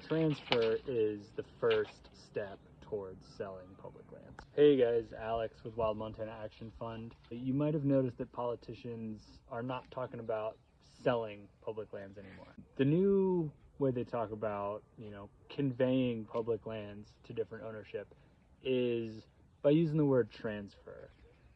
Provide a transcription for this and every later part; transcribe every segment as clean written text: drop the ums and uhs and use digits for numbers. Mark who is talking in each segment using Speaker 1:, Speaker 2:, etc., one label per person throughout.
Speaker 1: Transfer is the first step towards selling public lands. Hey guys, Alex with Wild Montana Action Fund. You might have noticed that politicians are not talking about selling public lands anymore. The new way they talk about, conveying public lands to different ownership is by using the word transfer.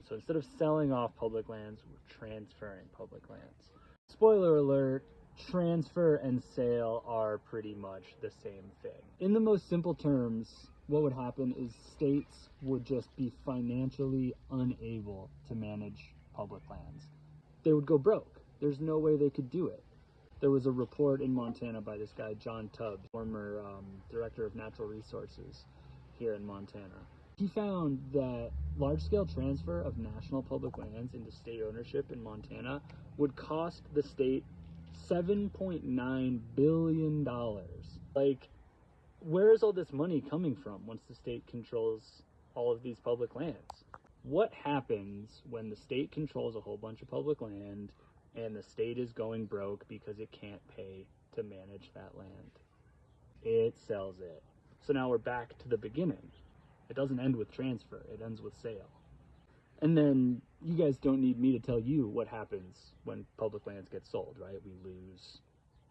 Speaker 1: So instead of selling off public lands, we're transferring public lands. Spoiler alert, transfer and sale are pretty much the same thing. In the most simple terms, what would happen is states would just be financially unable to manage public lands. They would go broke. There's no way they could do it. There was a report in Montana by this guy, John Tubbs, former director of natural resources here in Montana. He found that large-scale transfer of national public lands into state ownership in Montana would cost the state $7.9 billion. Like, where is all this money coming from once the state controls all of these public lands? What happens when the state controls a whole bunch of public land and the state is going broke because it can't pay to manage that land? It sells it. So now we're back to the beginning. It doesn't end with transfer, it ends with sale. And then you guys don't need me to tell you what happens when public lands get sold, right? We lose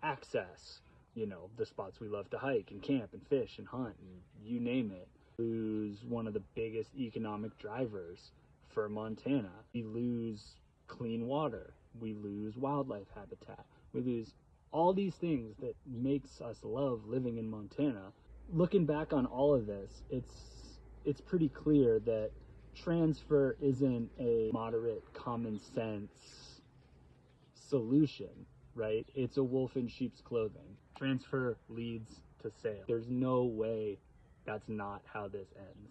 Speaker 1: access, the spots we love to hike and camp and fish and hunt and you name it. Lose one of the biggest economic drivers for Montana. We lose clean water. We lose wildlife habitat. We lose all these things that makes us love living in Montana. Looking back on all of this, it's pretty clear that transfer isn't a moderate common sense solution, right? It's a wolf in sheep's clothing. Transfer leads to sale. There's no way that's not how this ends.